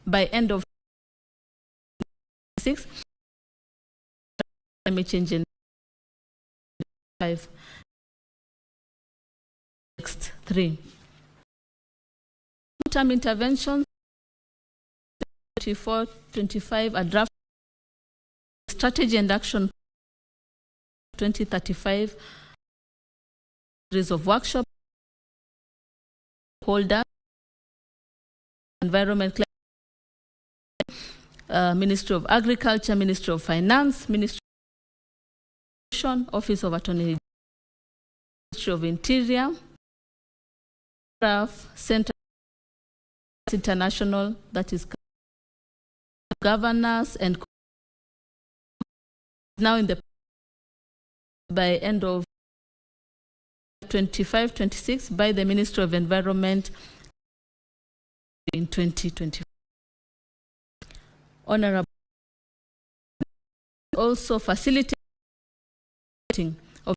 by end of 6 climate change in 5 next 3 long-term interventions 24-25 a draft strategy and action 2035 series of workshops holder environment, Ministry of Agriculture, Ministry of Finance, Ministry of Office of Attorney General, Ministry of Interior, Center International, that is governors, and now in the by end of 25-26 by the Ministry of Environment in 2020. Honorable, also facilitating of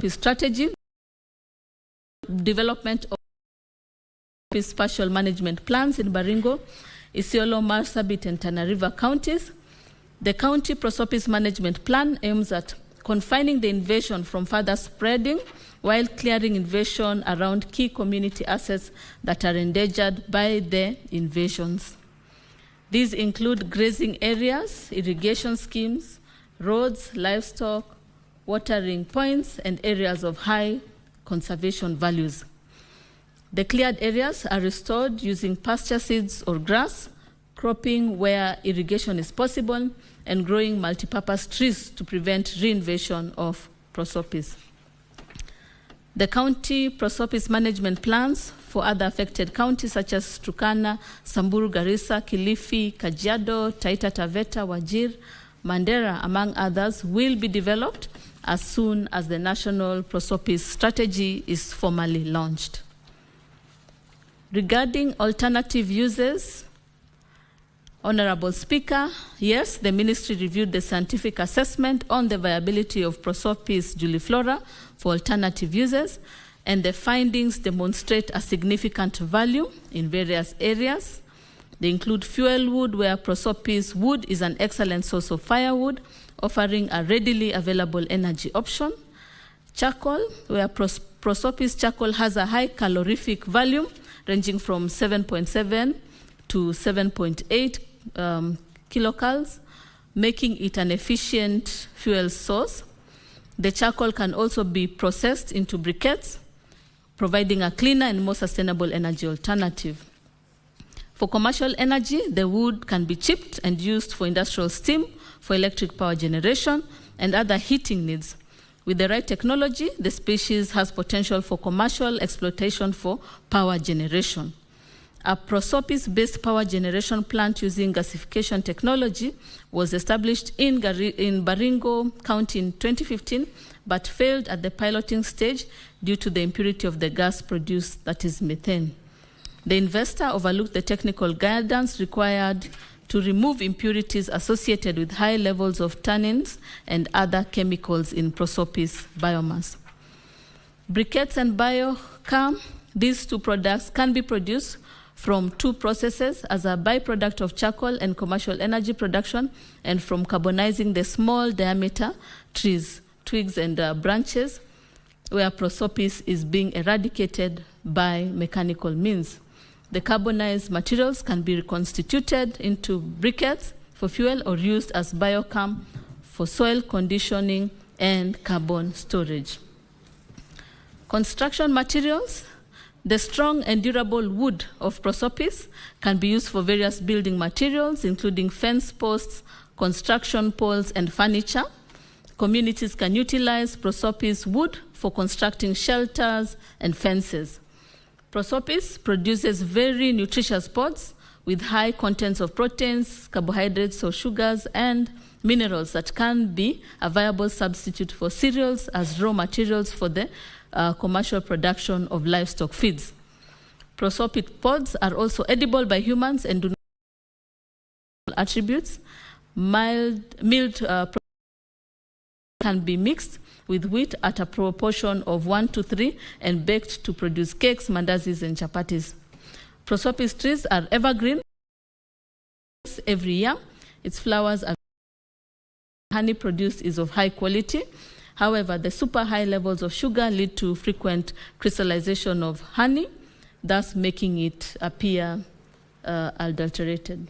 his strategy, development of his spatial management plans in Baringo, Isiolo, Marsabit, and Tana River counties. The county prosopis management plan aims at confining the invasion from further spreading while clearing invasion around key community assets that are endangered by the invasions. These include grazing areas, irrigation schemes, roads, livestock, watering points, and areas of high conservation values. The cleared areas are restored using pasture seeds or grass, cropping where irrigation is possible, and growing multipurpose trees to prevent reinvasion of prosopis. The county prosopis management plans for other affected counties such as Turkana, Samburu, Garissa, Kilifi, Kajiado, Taita Taveta, Wajir, Mandera, among others, will be developed as soon as the national prosopis strategy is formally launched. Regarding alternative uses, Honorable Speaker, yes, the ministry reviewed the scientific assessment on the viability of prosopis juliflora for alternative uses, and the findings demonstrate a significant value in various areas. They include fuel wood, where prosopis wood is an excellent source of firewood, offering a readily available energy option. Charcoal, where prosopis charcoal has a high calorific value, ranging from 7.7 to 7.8 kilocalories, making it an efficient fuel source. The charcoal can also be processed into briquettes, providing a cleaner and more sustainable energy alternative. For commercial energy, the wood can be chipped and used for industrial steam, for electric power generation, and other heating needs. With the right technology, the species has potential for commercial exploitation for power generation. A prosopis-based power generation plant using gasification technology was established in Baringo County in 2015, but failed at the piloting stage due to the impurity of the gas produced, that is methane. The investor overlooked the technical guidance required to remove impurities associated with high levels of tannins and other chemicals in prosopis biomass. Briquettes and biocam, these two products can be produced from two processes as a byproduct of charcoal and commercial energy production, and from carbonizing the small diameter trees, twigs and branches, where prosopis is being eradicated by mechanical means. The carbonized materials can be reconstituted into briquettes for fuel or used as biocam for soil conditioning and carbon storage. Construction materials. The strong and durable wood of prosopis can be used for various building materials, including fence posts, construction poles, and furniture. Communities can utilize prosopis wood for constructing shelters and fences. Prosopis produces very nutritious pods with high contents of proteins, carbohydrates or sugars, and minerals that can be a viable substitute for cereals as raw materials for the commercial production of livestock feeds. Prosopis pods are also edible by humans and do not have attributes. Milled can be mixed with wheat at a proportion of 1:3 and baked to produce cakes, mandazis, and chapatis. Prosopis trees are evergreen every year. Its flowers are honey produced is of high quality. However, the super high levels of sugar lead to frequent crystallization of honey, thus making it appear adulterated.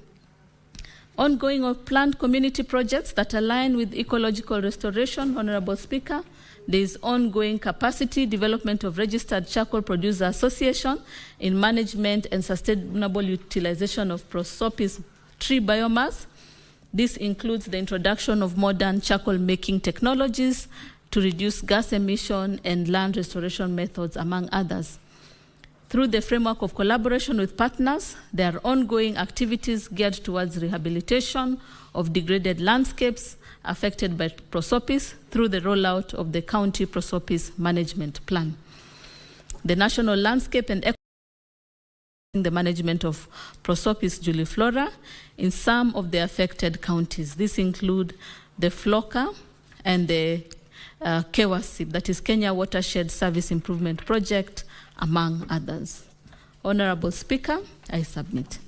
Ongoing or planned community projects that align with ecological restoration, Honorable Speaker. There is ongoing capacity development of registered charcoal producer association in management and sustainable utilization of prosopis tree biomass. This includes the introduction of modern charcoal making technologies to reduce gas emission and land restoration methods, among others. Through the framework of collaboration with partners, there are ongoing activities geared towards rehabilitation of degraded landscapes affected by prosopis through the rollout of the County Prosopis Management Plan. The National Landscape and the management of prosopis juliflora in some of the affected counties. These include the FLOCA and the KWASIP, that is Kenya Watershed Service Improvement Project, among others. Honorable Speaker, I submit.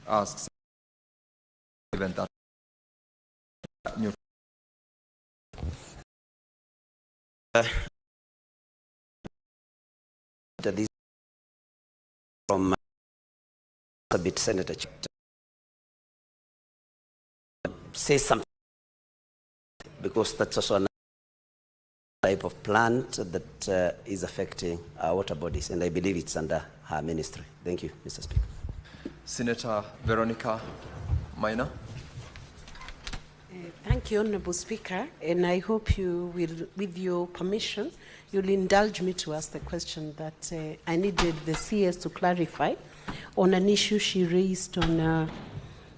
Asks given that this from Senator. say something, because that's also another type of plant that is affecting our water bodies, and I believe it's under her ministry. Thank you, Mr. Speaker. Senator Veronica Maina. Thank you, Honourable Speaker, and I hope you will, with your permission, you'll indulge me to ask the question that I needed the CS to clarify on an issue she raised on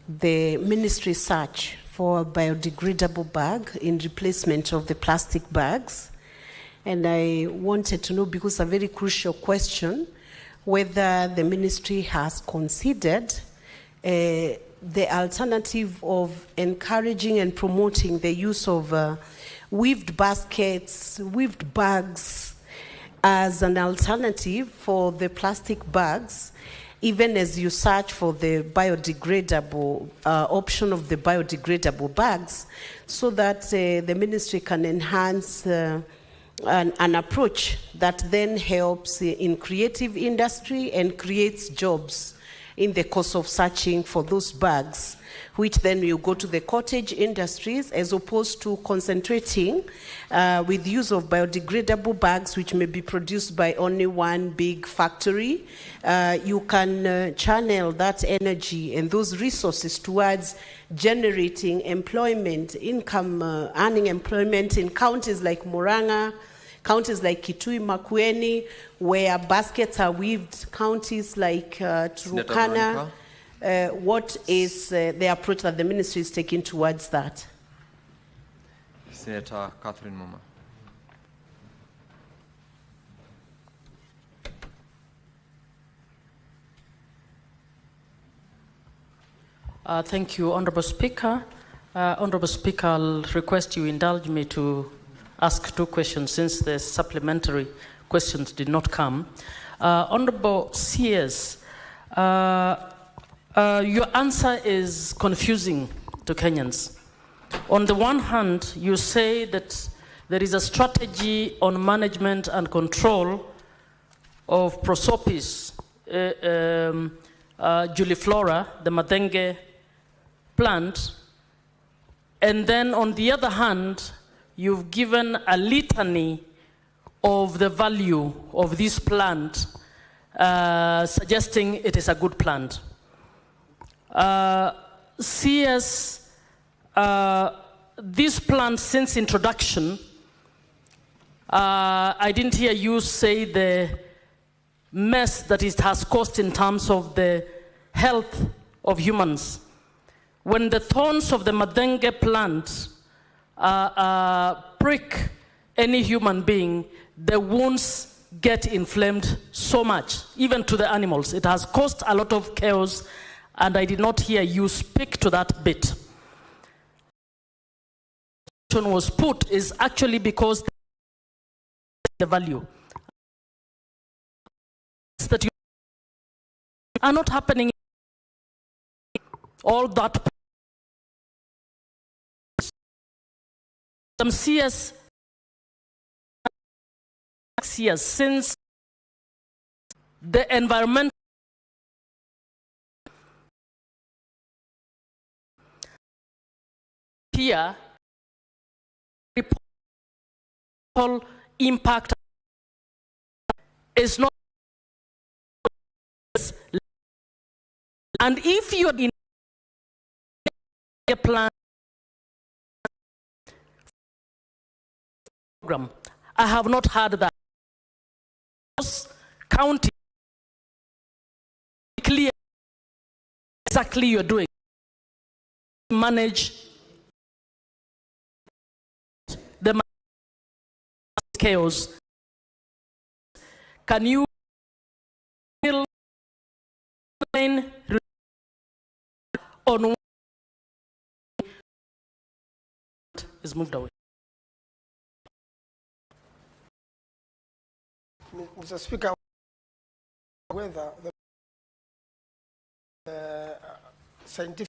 the ministry search for a biodegradable bag in replacement of the plastic bags. And I wanted to know, because a very crucial question, whether the ministry has considered the alternative of encouraging and promoting the use of weaved baskets, weaved bags as an alternative for the plastic bags, even as you search for the biodegradable option of the biodegradable bags, so that the ministry can enhance an approach that then helps in creative industry and creates jobs in the course of searching for those bags, which then will go to the cottage industries, as opposed to concentrating with use of biodegradable bags, which may be produced by only one big factory. You can channel that energy and those resources towards generating employment, income, earning employment in counties like Murang'a, counties like Kitui, Makueni, where baskets are weaved, counties like Turkana. What is the approach that the ministry is taking towards that? Senator Catherine Muma. Thank you, Honourable Speaker. Honourable Speaker, I'll request you indulge me to ask two questions, since the supplementary questions did not come. Honourable CS, your answer is confusing to Kenyans. On the one hand, you say that there is a strategy on management and control of prosopis juliflora, the Madenge plant, and then on the other hand, you've given a litany of the value of this plant, suggesting it is a good plant. CS, this plant, since introduction, I didn't hear you say the mess that it has caused in terms of the health of humans. When the thorns of the Madenge plant prick any human being, the wounds get inflamed so much, even to the animals. It has caused a lot of chaos, and I did not hear you speak to that bit. Was put is actually because the value that you are not happening. All that some CS since the environment here impact is not, and if you're in a plan program, I have not heard that. County clear exactly you're doing. Manage the chaos. Can you on is moved away? Mr. Speaker, whether the scientific,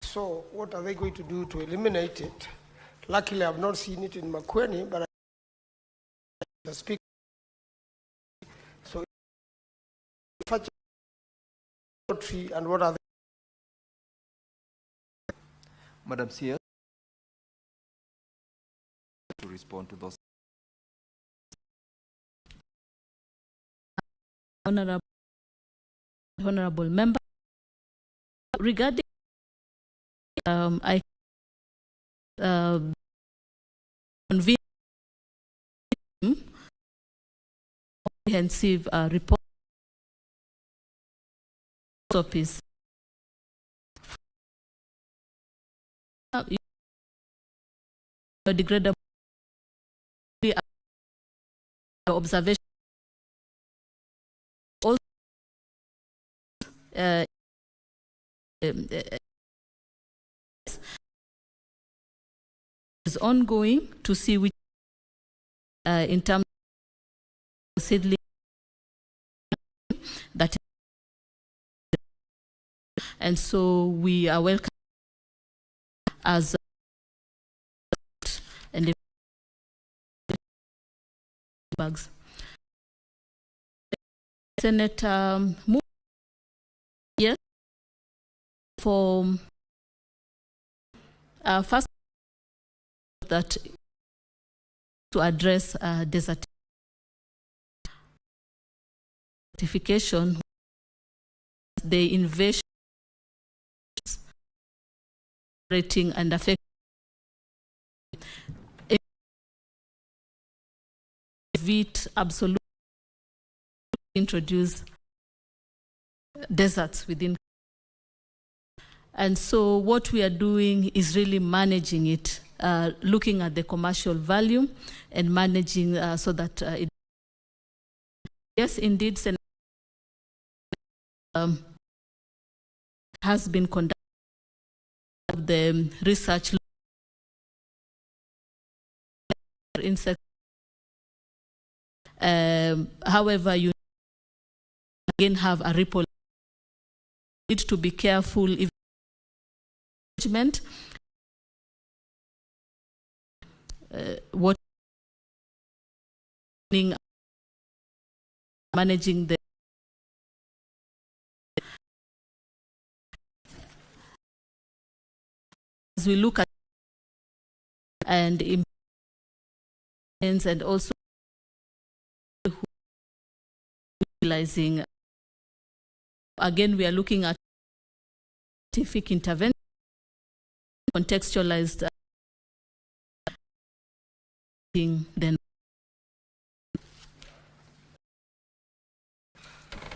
so what are they going to do to eliminate it? Luckily, I've not seen it in Makueni, but the Speaker, so and what are they Madam CS, to respond to those. Honorable member, regarding I convene comprehensive report office. Biodegradable observation also is ongoing to see which in terms of seedling that, and so we are welcome as and bags. Senator, yes, for first that to address desertification, the invasion rating and affect it absolutely introduce deserts within. And so what we are doing is really managing it, looking at the commercial value and managing so that it. Yes, indeed, has been conducted the research insect. However, you again have a ripple. Need to be careful if management what managing the as we look at and and also utilizing. Again, we are looking at scientific intervention, contextualized then.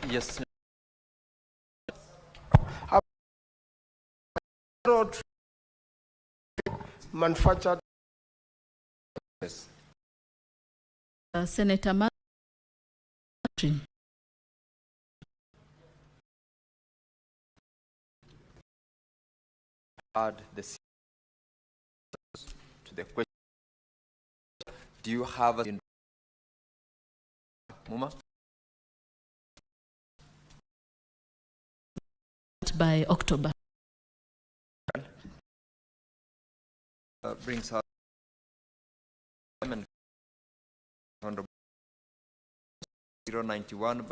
Yes. Manufactured. Yes. Senator Martin. Add the to the question. Do you have a Muma? By October. Brings us 091.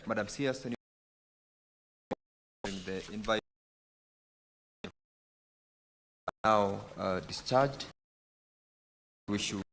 Madam CS, the invite now discharged. We should